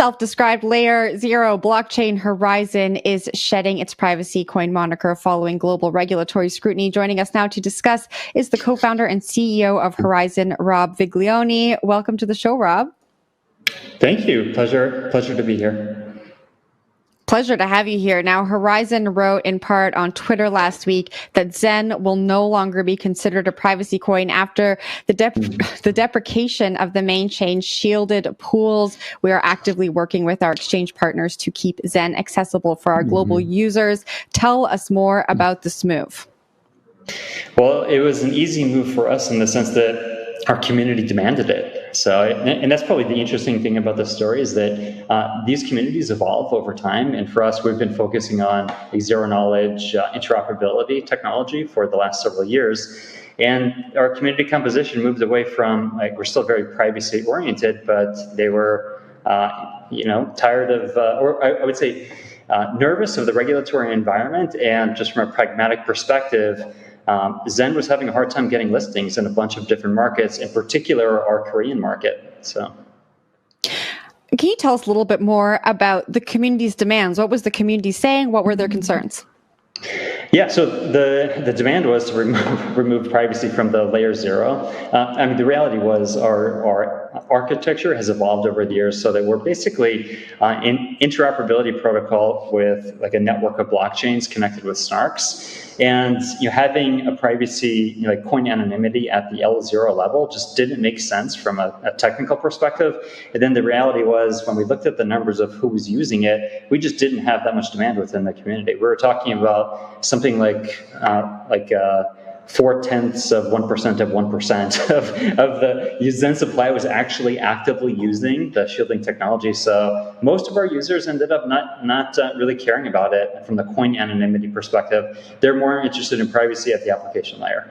self-described layer zero blockchain Horizen is shedding its privacy coin moniker following global regulatory scrutiny. Joining us now to discuss is the co-founder and CEO of Horizen, Rob Viglione. Welcome to the show, Rob. Thank you. Pleasure to be here. Pleasure to have you here. Now, Horizen wrote in part on Twitter last week that Zen will no longer be considered a privacy coin after the deprecation of the main chain shielded pools. We are actively working with our exchange partners to keep Zen accessible for our global users. Tell us more about this move. Well, it was an easy move for us in the sense that our community demanded it. So, and that's probably the interesting thing about this story is that these communities evolve over time. And for us, we've been focusing on a zero-knowledge interoperability technology for the last several years. And our community composition moved away from, we're still very privacy-oriented, but they were, tired of, or I would say, nervous of the regulatory environment. And just from a pragmatic perspective, Zen was having a hard time getting listings in a bunch of different markets, in particular our Korean market. So, can you tell us a little bit more about the community's demands? What was the community saying? What were their concerns? Yeah, so the demand was to remove privacy from the layer zero. The reality was our architecture has evolved over the years so that we're basically an interoperability protocol with like a network of blockchains connected with snarks. And having a privacy, coin anonymity at the L0 level just didn't make sense from a technical perspective. And then the reality was when we looked at the numbers of who was using it, we just didn't have that much demand within the community. We were talking about something like 0.4% of 1% of the Zen supply was actually actively using the shielding technology. So most of our users ended up not really caring about it from the coin anonymity perspective. They're more interested in privacy at the application layer.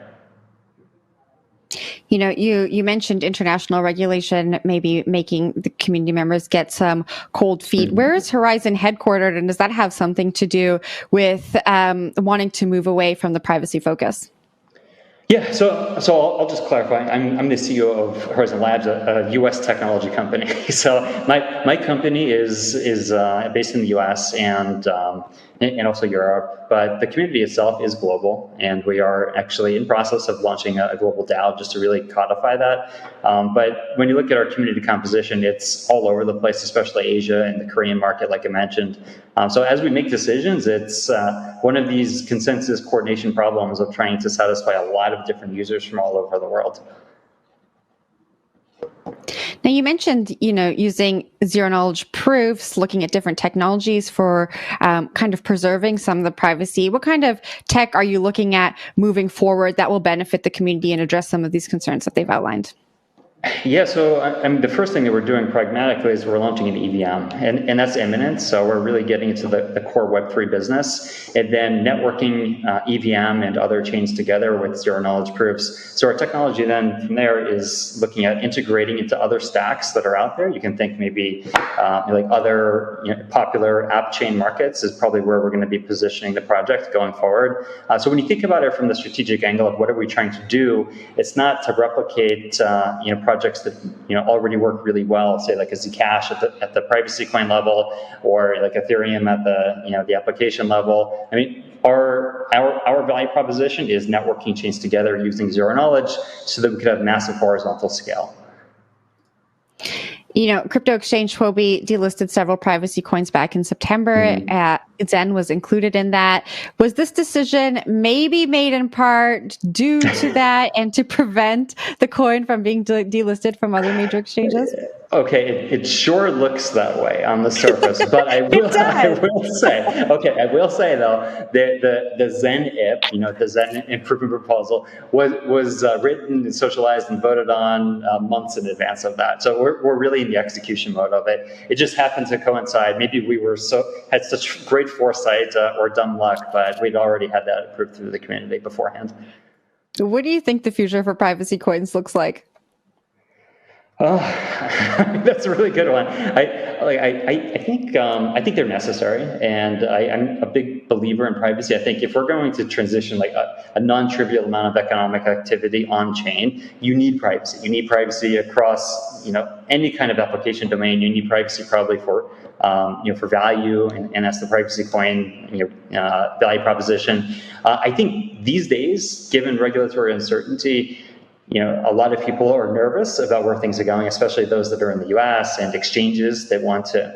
You mentioned international regulation maybe making the community members get some cold feet. Where is Horizen headquartered, and does that have something to do with wanting to move away from the privacy focus? Yeah, so I'll just clarify. I'm the CEO of Horizen Labs, a U.S. technology company. So my company is based in the U.S. and also Europe, but the community itself is global, and we are actually in process of launching a global DAO just to really codify that. But when you look at our community composition, it's all over the place, especially Asia and the Korean market, like I mentioned. So as we make decisions, it's one of these consensus coordination problems of trying to satisfy a lot of different users from all over the world. Now, you mentioned, using zero-knowledge proofs, looking at different technologies for kind of preserving some of the privacy. What kind of tech are you looking at moving forward that will benefit the community and address some of these concerns that they've outlined? Yeah, so the first thing that we're doing pragmatically is we're launching an EVM, and that's imminent. So we're really getting into the core Web3 business, and then networking EVM and other chains together with zero-knowledge proofs. So our technology then from there is looking at integrating into other stacks that are out there. You can think maybe like other popular app chain markets is probably where we're going to be positioning the project going forward. So when you think about it from the strategic angle of what are we trying to do, it's not to replicate projects that already work really well, say like a Zcash at the privacy coin level, or like Ethereum at the application level. Our value proposition is networking chains together using zero knowledge so that we could have massive horizontal scale. Crypto exchange Huobi delisted several privacy coins back in September. Zen was included in that. Was this decision maybe made in part due to that and to prevent the coin from being delisted from other major exchanges? Okay, it sure looks that way on the surface, but I will say though, the Zen IP, the Zen improvement proposal was written and socialized and voted on months in advance of that. So we're really in the execution mode of it. It just happened to coincide. Maybe we had such great foresight or dumb luck, but we'd already had that approved through the community beforehand. What do you think the future for privacy coins looks like? Oh, that's a really good one. I think they're necessary, and I'm a big believer in privacy. I think if we're going to transition like a non-trivial amount of economic activity on chain, you need privacy. You need privacy across any kind of application domain. You need privacy probably for for value, and that's the privacy coin value proposition. I think these days, given regulatory uncertainty, a lot of people are nervous about where things are going, especially those that are in the U.S. and exchanges that want to,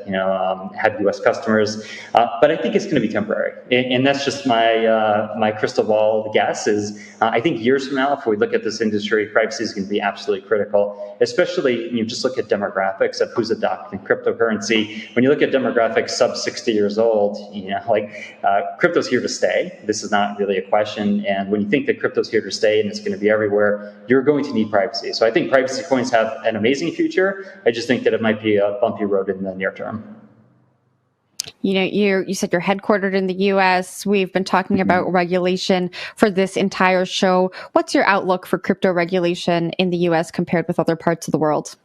have U.S. customers. But I think it's going to be temporary, and that's just my crystal ball guess. Is I think years from now, if we look at this industry, privacy is going to be absolutely critical. Especially just look at demographics of who's adopting cryptocurrency. When you look at demographics sub 60 years old, crypto's here to stay. This is not really a question. And when you think that crypto's here to stay and it's going to be everywhere, you're going to need privacy. So I think privacy coins have an amazing future. I just think that it might be a bumpy road in the near term. You said you're headquartered in the U.S. We've been talking about regulation for this entire show. What's your outlook for crypto regulation in the U.S. compared with other parts of the world?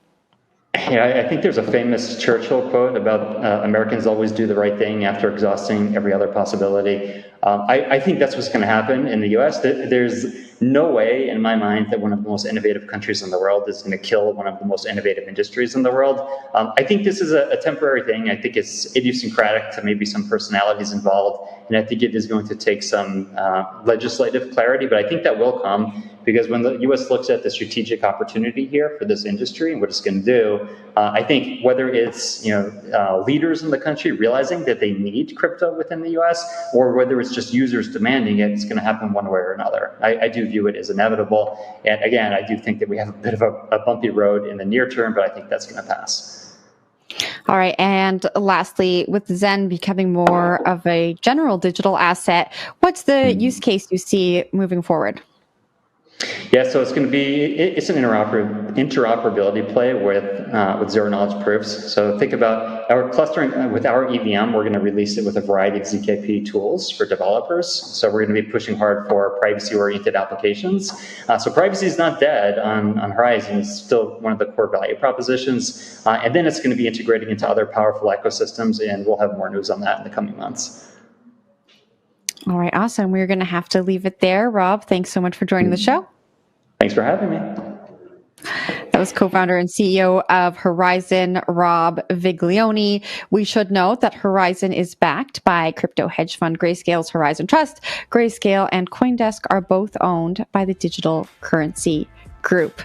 Yeah, I think there's a famous Churchill quote about Americans always do the right thing after exhausting every other possibility. I think that's what's going to happen in the U.S. There's no way, in my mind, that one of the most innovative countries in the world is going to kill one of the most innovative industries in the world. I think this is a temporary thing. I think it's idiosyncratic to maybe some personalities involved, and I think it is going to take some legislative clarity, but I think that will come, because when the U.S. looks at the strategic opportunity here for this industry and what it's going to do, I think whether it's leaders in the country realizing that they need crypto within the U.S. or whether it's just users demanding it, it's going to happen one way or another. I do view it as inevitable, and again, I do think that we have a bit of a bumpy road in the near term, but I think that's going to pass. All right. And lastly, with Zen becoming more of a general digital asset, what's the use case you see moving forward? Yeah, so it's an interoperability play with zero knowledge proofs. So think about our clustering with our EVM. We're going to release it with a variety of ZKP tools for developers. So we're going to be pushing hard for privacy-oriented applications. So privacy is not dead on Horizen. It's still one of the core value propositions. And then it's going to be integrating into other powerful ecosystems, and we'll have more news on that in the coming months. All right, awesome. We're going to have to leave it there. Rob, thanks so much for joining the show. Thanks for having me. That was co-founder and CEO of Horizen, Rob Viglione. We should note that Horizen is backed by crypto hedge fund Grayscale's Horizen Trust. Grayscale and CoinDesk are both owned by the Digital Currency Group.